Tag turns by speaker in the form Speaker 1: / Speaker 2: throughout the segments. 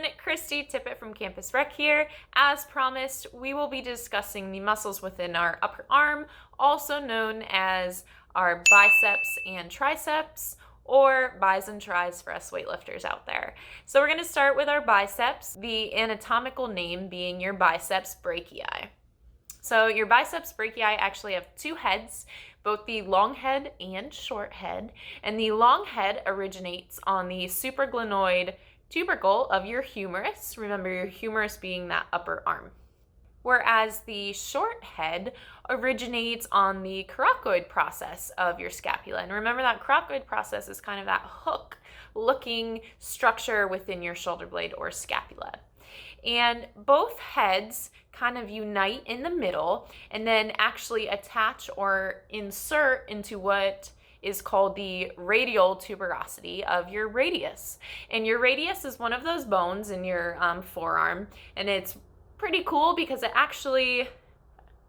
Speaker 1: everyone, Christie Tippett from Campus Rec here. As promised, we will be discussing the muscles within our upper arm, also known as our biceps and triceps, or bis and tris for us weightlifters out there. So we're going to start with our biceps, the anatomical name being your biceps brachii. So your biceps brachii actually have two heads, both the long head and short head, and the long head originates on the supraglenoid tubercle of your humerus. Remember, your humerus being that upper arm. Whereas the short head originates on the coracoid process of your scapula. And remember, that coracoid process is kind of that hook-looking structure within your shoulder blade or scapula. And both heads kind of unite in the middle and then actually attach or insert into what is called the radial tuberosity of your radius. And your radius is one of those bones in your forearm, and it's pretty cool because it actually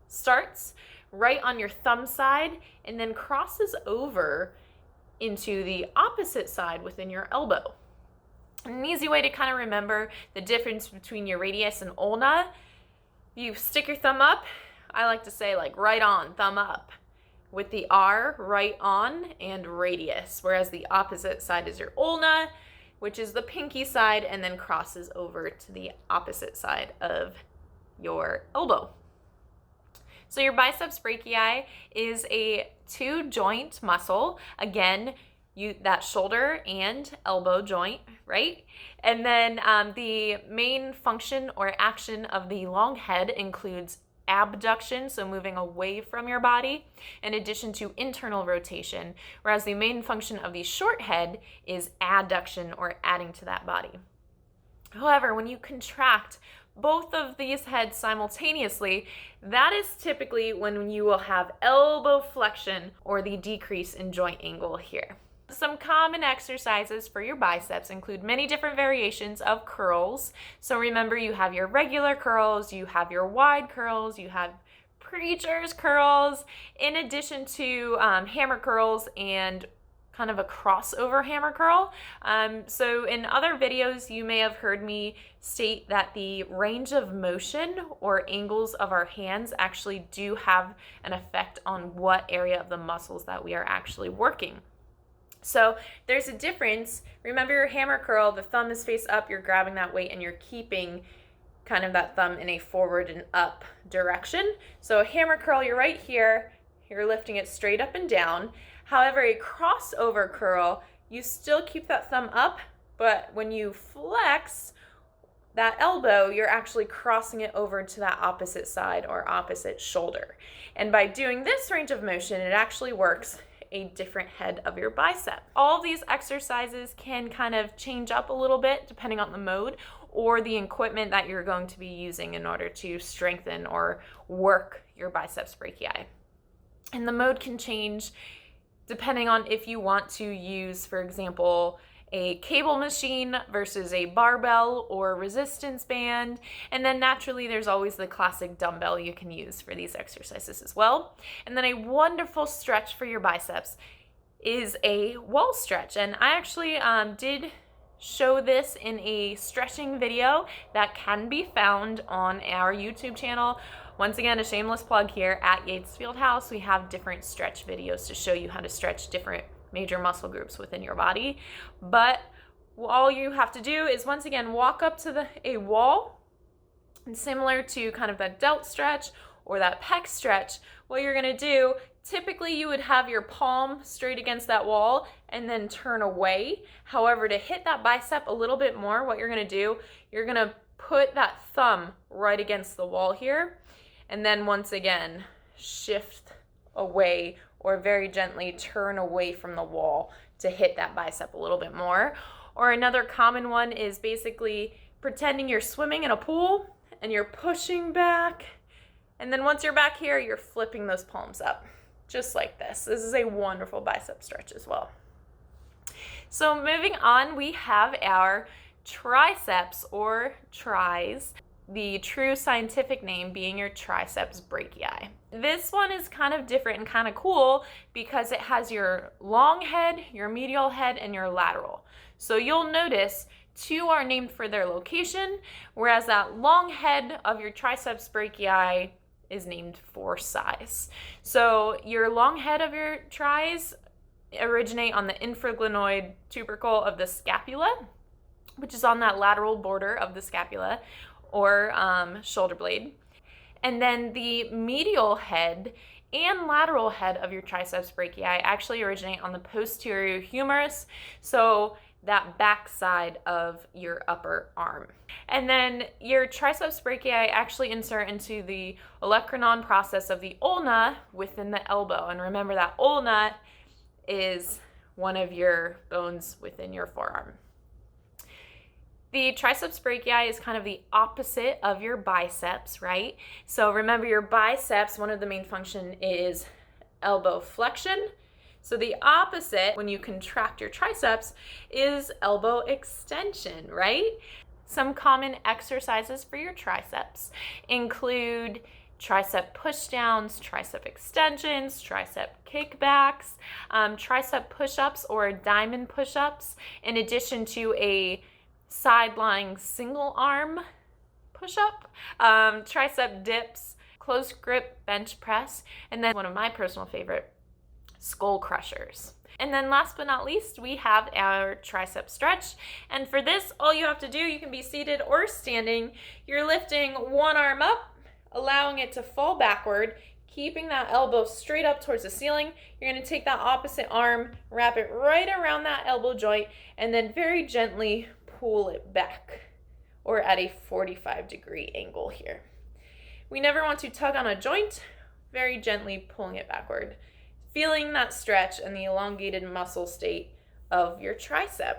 Speaker 1: starts right on your thumb side and then crosses over into the opposite side within your elbow. An easy way to kind of remember the difference between your radius and ulna, you stick your thumb up, I like to say like right on, thumb up, with the R, right on, and radius, whereas the opposite side is your ulna, which is the pinky side, and then crosses over to the opposite side of your elbow. So your biceps brachii is a two-joint muscle. Again, that shoulder and elbow joint, right? And then the main function or action of the long head includes abduction, so moving away from your body, in addition to internal rotation, whereas the main function of the short head is adduction or adding to that body. However, when you contract both of these heads simultaneously, that is typically when you will have elbow flexion or the decrease in joint angle here. Some common exercises for your biceps include many different variations of curls. So remember, you have your regular curls, you have your wide curls, you have preacher's curls, in addition to hammer curls and kind of a crossover hammer curl. So in other videos, you may have heard me state that the range of motion or angles of our hands actually do have an effect on what area of the muscles that we are actually working. So there's a difference. Remember your hammer curl, the thumb is face up, you're grabbing that weight and you're keeping kind of that thumb in a forward and up direction. So a hammer curl, you're right here, you're lifting it straight up and down. However, a crossover curl, you still keep that thumb up, but when you flex that elbow, you're actually crossing it over to that opposite side or opposite shoulder. And by doing this range of motion, it actually works a different head of your bicep. All of these exercises can kind of change up a little bit depending on the mode or the equipment that you're going to be using in order to strengthen or work your biceps brachii. And the mode can change depending on if you want to use, for example, a cable machine versus a barbell or resistance band. And then naturally, there's always the classic dumbbell you can use for these exercises as well. And then a wonderful stretch for your biceps is a wall stretch. And I actually did show this in a stretching video that can be found on our YouTube channel. Once again, a shameless plug here at Yates Fieldhouse. We have different stretch videos to show you how to stretch different major muscle groups within your body. But all you have to do is, once again, walk up to a wall, and similar to kind of that delt stretch or that pec stretch, what you're gonna do, typically you would have your palm straight against that wall and then turn away. However, to hit that bicep a little bit more, what you're gonna do, you're gonna put that thumb right against the wall here, and then once again, shift away or very gently turn away from the wall to hit that bicep a little bit more. Or another common one is basically pretending you're swimming in a pool and you're pushing back. And then once you're back here, you're flipping those palms up, just like this. This is a wonderful bicep stretch as well. So moving on, we have our triceps or tris, the true scientific name being your triceps brachii. This one is kind of different and kind of cool because it has your long head, your medial head, and your lateral. So you'll notice Two are named for their location, whereas that long head of your triceps brachii is named for size. So your long head of your tris originate on the infraglenoid tubercle of the scapula, which is on that lateral border of the scapula or shoulder blade. And then the medial head and lateral head of your triceps brachii actually originate on the posterior humerus, so that back side of your upper arm. And then your triceps brachii actually insert into the olecranon process of the ulna within the elbow. And remember that ulna is one of your bones within your forearm. The triceps brachii is kind of the opposite of your biceps, right? So remember your biceps, one of the main function is elbow flexion. So the opposite when you contract your triceps is elbow extension, right? Some common exercises for your triceps include tricep pushdowns, tricep extensions, tricep kickbacks, tricep push-ups or diamond push-ups, in addition to a side-lying single arm push-up, tricep dips, close grip bench press, and then one of my personal favorite, skull crushers. And then last but not least, we have our tricep stretch. And for this, all you have to do, you can be seated or standing. You're lifting one arm up, allowing it to fall backward, keeping that elbow straight up towards the ceiling. You're going to take that opposite arm, wrap it right around that elbow joint, and then very gently pull it back, or at a 45-degree angle here. We never want to tug on a joint, very gently pulling it backward, feeling that stretch and the elongated muscle state of your tricep.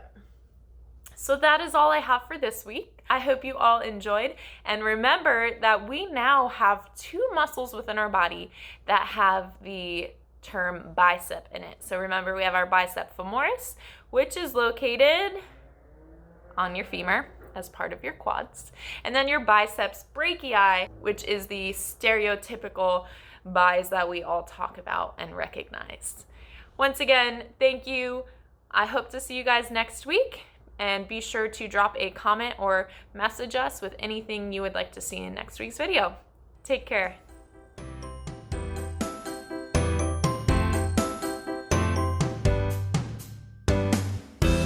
Speaker 1: So that is all I have for this week. I hope you all enjoyed, and remember that we now have two muscles within our body that have the term bicep in it. So remember, we have our bicep femoris, which is located on your femur as part of your quads, and then your biceps brachii, which is the stereotypical bis that we all talk about and recognize. Once again, thank you. I hope to see you guys next week, and be sure to drop a comment or message us with anything you would like to see in next week's video. Take care.